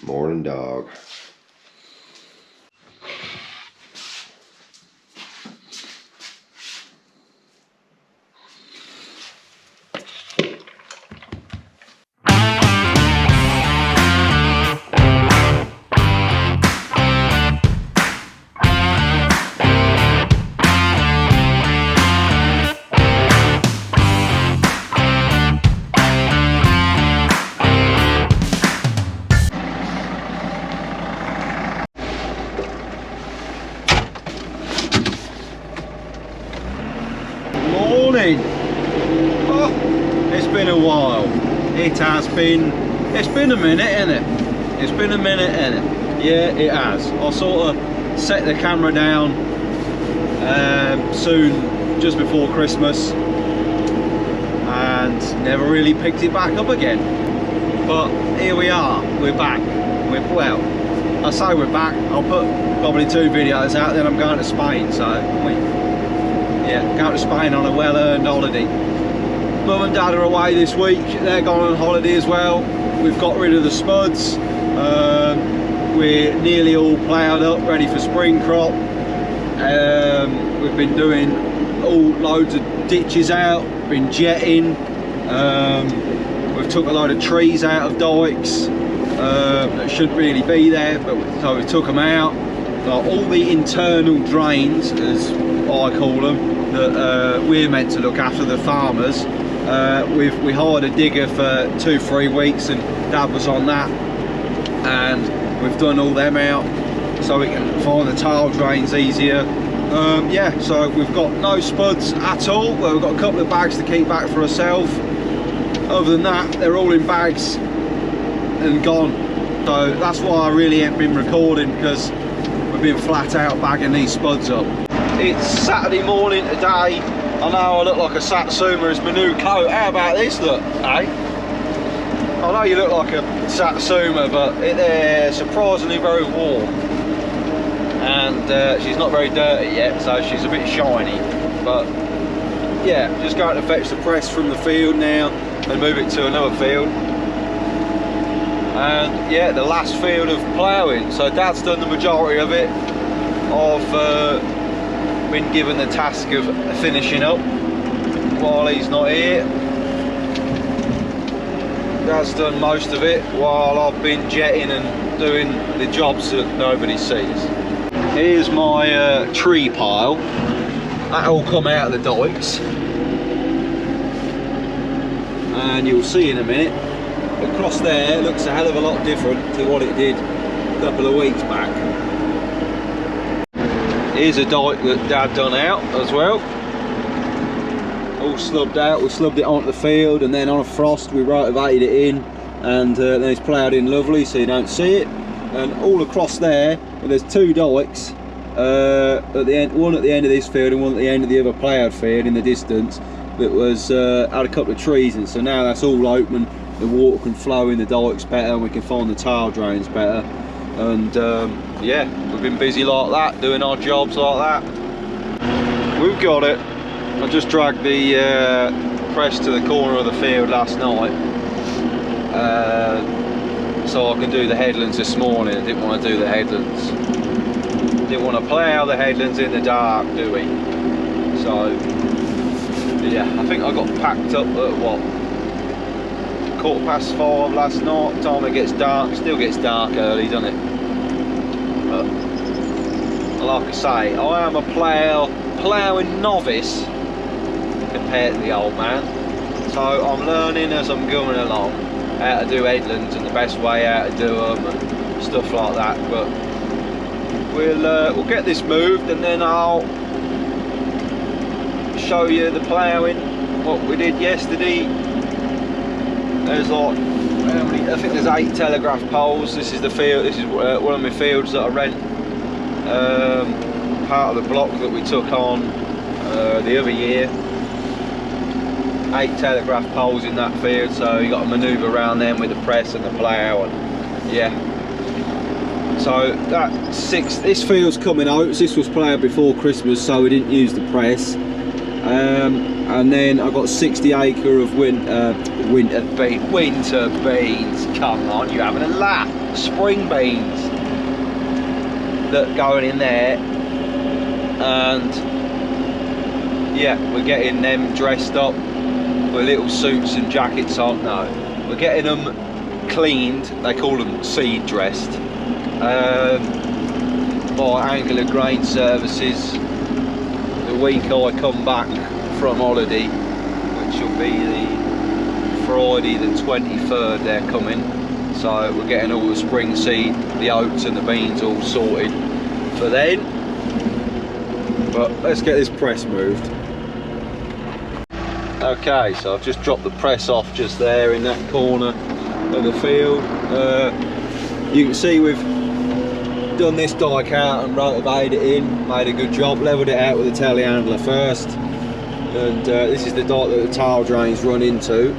Morning, dog. Morning. Oh, it's been a while. It's been a minute, isn't it? It's been a minute, isn't it? Yeah, it has. I sort of set the camera down soon, just before Christmas, and never really picked it back up again. But here we are, we're back. Well, I say we're back. I'll put probably 2 videos out, then I'm going to Spain, so yeah, going to Spain on a well-earned holiday. Mum and Dad are away this week, they're going on holiday as well. We've got rid of the spuds. We're nearly all ploughed up, ready for spring crop. We've been doing loads of ditches out, been jetting. We've took a load of trees out of dikes that shouldn't really be there, but so we took them out. Like all the internal drains, as I call them, that we're meant to look after, the farmers. We hired a digger for 2-3 weeks, and Dad was on that, and we've done all them out so we can find the tile drains easier. Yeah, so we've got no spuds at all. Well, we've got a couple of bags to keep back for ourselves. Other than that, they're all in bags and gone. So that's why I really ain't been recording, because we've been flat out bagging these spuds up. It's Saturday morning today. I know I look like a Satsuma, it's my new coat. How about this look, eh? I know you look like a Satsuma, but they're surprisingly very warm. And she's not very dirty yet, so she's a bit shiny. But yeah, just going to fetch the press from the field now and move it to another field. And yeah, the last field of ploughing. So Dad's done the majority of it. I've been given the task of finishing up while he's not here. Dad's done most of it while I've been jetting and doing the jobs that nobody sees. Here's my tree pile. That'll come out of the dikes, and you'll see in a minute. Across there it looks a hell of a lot different to what it did a couple of weeks back. Here's a dike that Dad done out as well. All slubbed out. We slubbed it onto the field, and then on a frost we rotivated it in, and then it's ploughed in lovely so you don't see it. And all across there, there's 2 dikes, at the end, one at the end of this field and one at the end of the other ploughed field in the distance, that was had a couple of trees in. So now that's all open, the water can flow in the dikes better, and we can find the tile drains better. And yeah, we've been busy like that, doing our jobs like that. We've got it. I just dragged the press to the corner of the field last night, so I can do the headlands this morning. I didn't want to do the headlands. Didn't want to plough the headlands in the dark, do we? So yeah, I think I got packed up at what, 5:15 last night. Time it gets dark. Still gets dark early, doesn't it? But like I say, I am a ploughing novice compared to the old man, so I'm learning as I'm going along how to do headlands and the best way how to do them and stuff like that. But we'll get this moved, and then I'll show you the ploughing, what we did yesterday. There's like, I think there's 8 telegraph poles. This is the field. This is one of my fields that I rent. Part of the block that we took on the other year. 8 telegraph poles in that field, so you got to manoeuvre around them with the press and the plough, and yeah. So this field's coming out. This was ploughed before Christmas, so we didn't use the press. and then I've got 60 acre of winter beans. Come on, you're having a laugh. Spring beans that going in there, and yeah, we're getting them dressed up with little suits and jackets on. No, we're getting them cleaned. They call them seed dressed by Angler Grain Services the week I come back from holiday, which will be the Friday the 23rd. They're coming, so we're getting all the spring seed, the oats and the beans all sorted for then. But let's get this press moved. Okay, so I've just dropped the press off just there in that corner of the field. You can see we've done this dyke out and rotivated it in, made a good job, levelled it out with a telehandler first, and this is the dyke that the tail drains run into.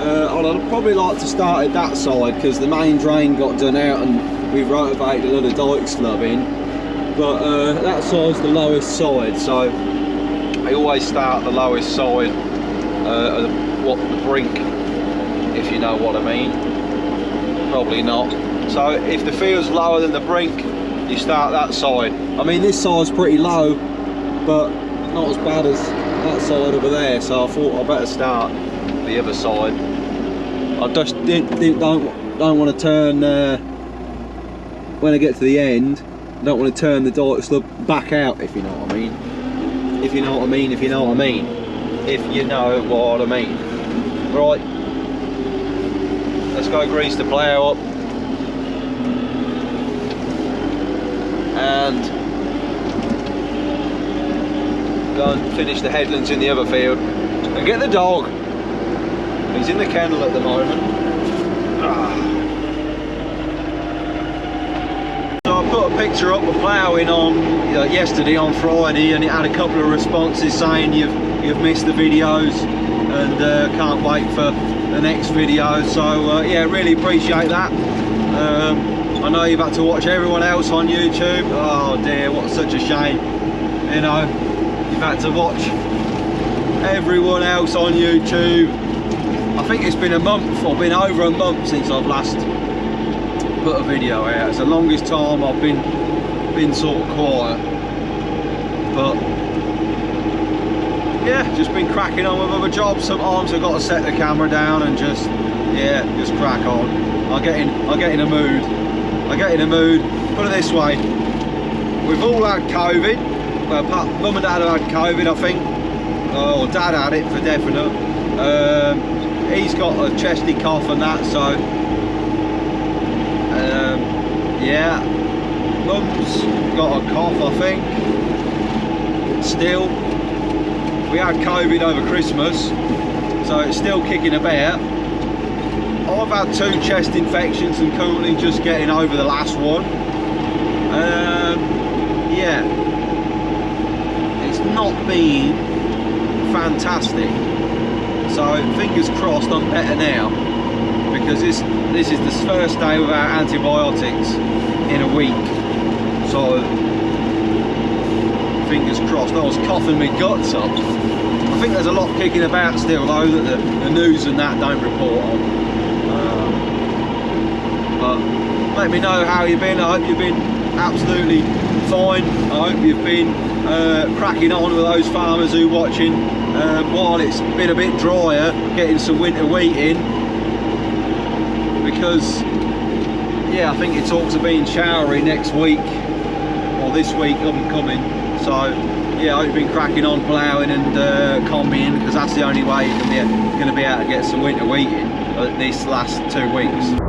I'd probably like to start at that side because the main drain got done out and we've rotivated a lot of dyke slub in, but that side's the lowest side, so I always start the lowest side of the brink, if you know what I mean. Probably not. So if the field's lower than the brink, you start that side. I mean, this side's pretty low, but not as bad as that side over there, so I thought I'd better start the other side. I just don't want to turn, when I get to the end, I don't want to turn the dyke slub back out, if you know what I mean. If you know what I mean, if you know what I mean. If you know what I mean. Right, let's go grease the plough up and go and finish the headlands in the other field and get the dog. He's in the kennel at the moment. So I put a picture up of ploughing on yesterday on Friday, and it had a couple of responses saying you've missed the videos and can't wait for the next video. So yeah, really appreciate that. I know you've had to watch everyone else on YouTube. Oh dear, what such a shame. You know, you've had to watch everyone else on YouTube. I think it's been a month, or been over a month since I've last put a video out. It's the longest time I've been sort of quiet. But yeah, just been cracking on with other jobs. Sometimes I've got to set the camera down and just crack on. I get in a mood. I get in a mood. Put it this way, we've all had COVID. Well, mum and dad have had COVID, I think. Oh, dad had it for definite. He's got a chesty cough and that, so yeah, mum's got a cough, I think. Still, we had COVID over Christmas, so it's still kicking about. I've had 2 chest infections and currently just getting over the last one. Yeah, it's not been fantastic. So fingers crossed I'm better now, because this is the first day without antibiotics in a week. So fingers crossed. I was coughing my guts up. I think there's a lot kicking about still though that the news and that don't report on. But let me know how you've been. I hope you've been absolutely fine. I hope you've been cracking on with those farmers who are watching while it's been a bit drier, getting some winter wheat in, because yeah, I think it talks of being showery next week, or this week coming. So yeah, I hope you've been cracking on ploughing and combing, because that's the only way you're going to be able to get some winter wheat in these last 2 weeks.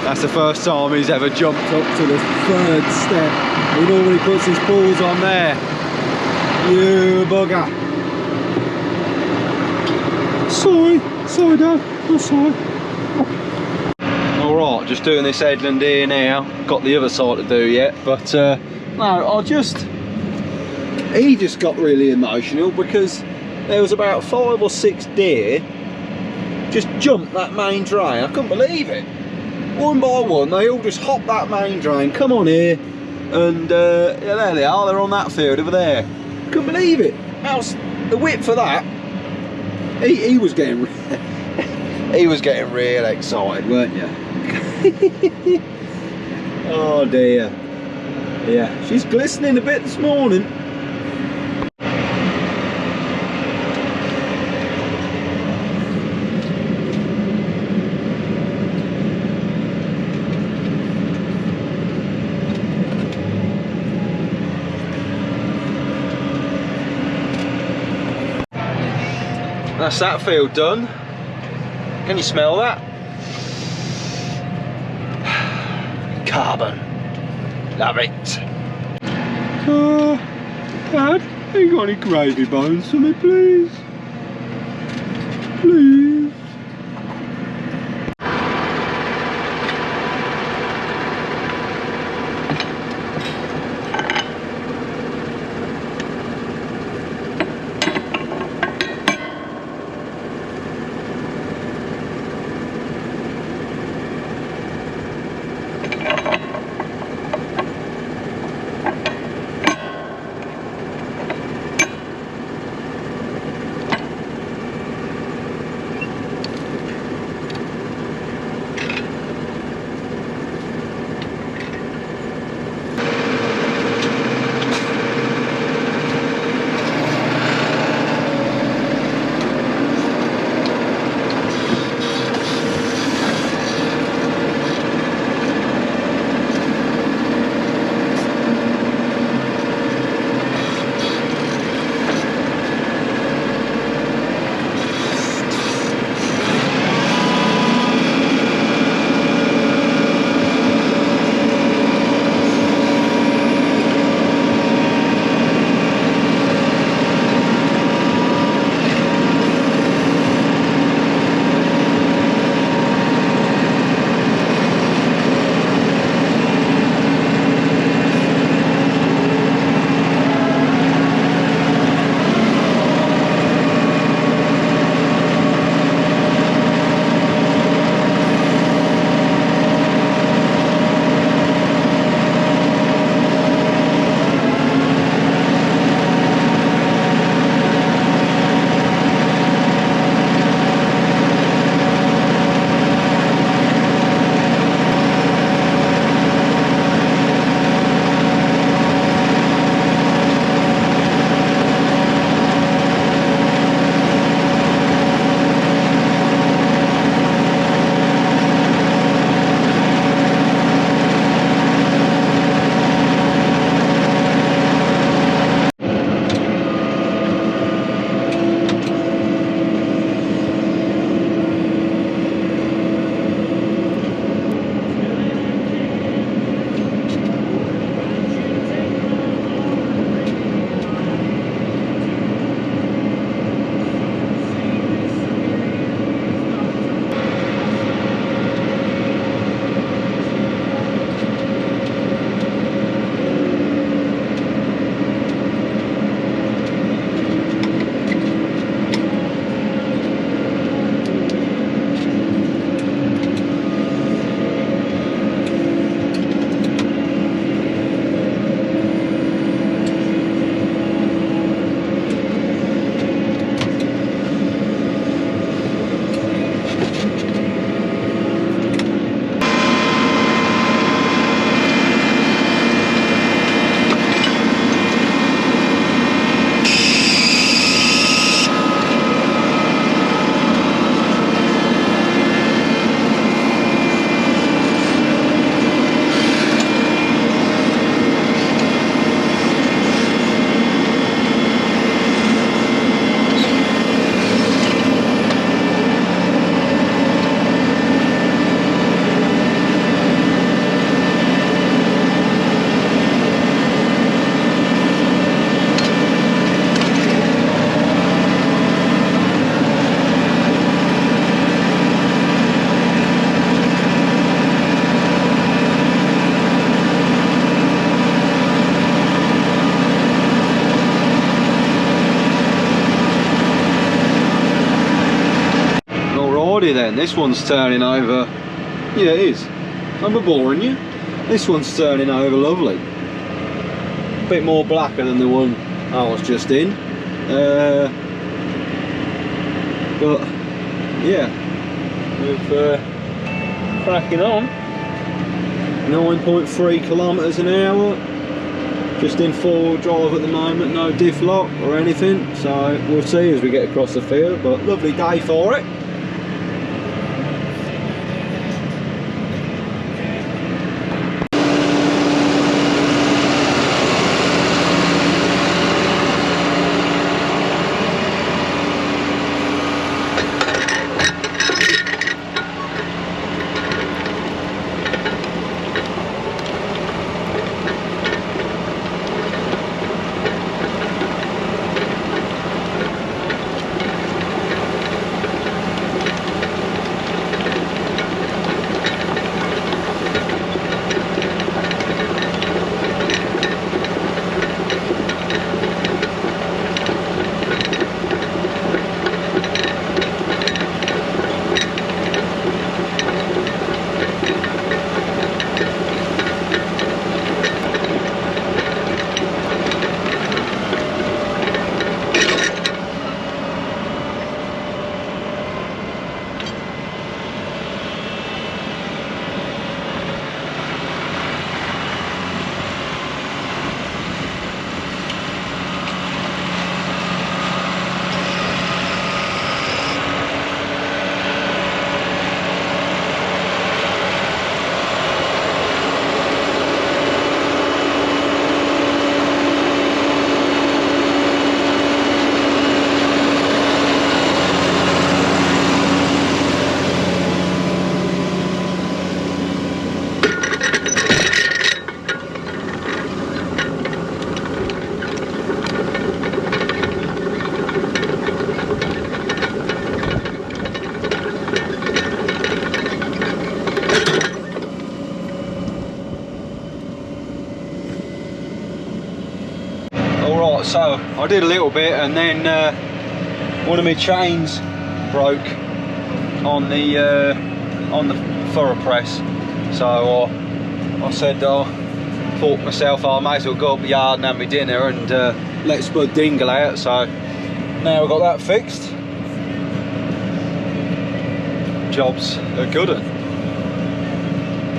That's the first time he's ever jumped up to the 3rd step. He normally puts his paws on there. You bugger. Sorry Dad, I'm sorry. alright, just doing this headland here now. Got the other side to do yet, but no, he just got really emotional because there was about 5 or 6 deer just jumped that main drain. I couldn't believe it. One by one, they all just hopped that main drain, come on here, and yeah, there they are, they're on that field over there. Couldn't believe it. How's the width for that? He was getting he was getting real excited, weren't you? Oh dear. Yeah, she's glistening a bit this morning. That's that field done. Can you smell that? Carbon. Love it. Dad, have you got any gravy bones for me, please? Please. Alrighty then, this one's turning over. Yeah, it is. I'm boring you. This one's turning over lovely. A bit more blacker than the one I was just in. But yeah, we're cracking on. 9.3 kilometers an hour. Just in 4-wheel drive at the moment, no diff lock or anything. So we'll see as we get across the field, but lovely day for it. Alright, so I did a little bit and then one of my chains broke on the furrow press. So I said, thought myself, I may as well go up the yard and have my dinner and let Spud dingle out. So now I've got that fixed. Job's a good one.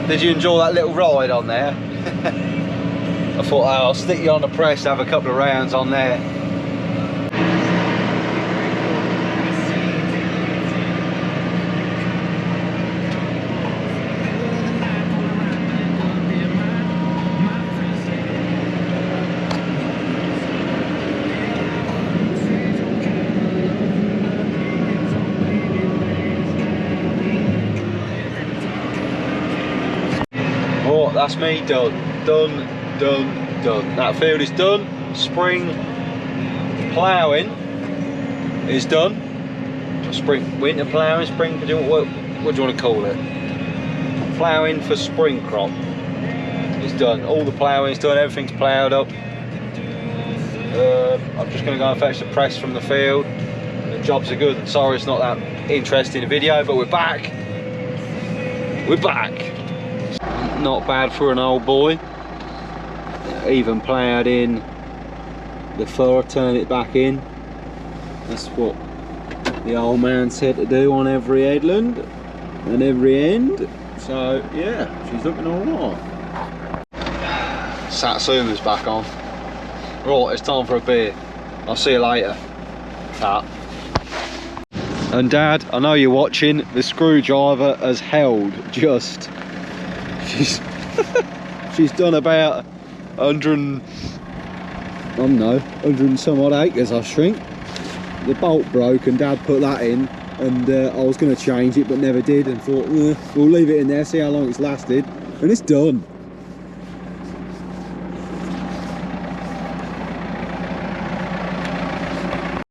Did you enjoy that little ride on there? I thought, I'll stick you on the press, have a couple of rounds on there. Oh, that's me done. Done. That field is done. Spring ploughing is done. Spring, winter ploughing, spring, what do you want to call it? Ploughing for spring crop is done. All the ploughing's done, everything's ploughed up. I'm just going to go and fetch the press from the field. The jobs are good. Sorry it's not that interesting a video, but we're back. We're back. Not bad for an old boy. Even ploughed in the furrow, turn it back in. That's what the old man said to do on every headland and every end. So yeah, she's looking alright. Satsuma's back on. Right, it's time for a beer. I'll see you later. Ta. And Dad, I know you're watching, the screwdriver has held just. She's done about 100 and some odd acres, I think. The bolt broke and Dad put that in, and I was going to change it but never did, and thought we'll leave it in there, see how long it's lasted, and it's done.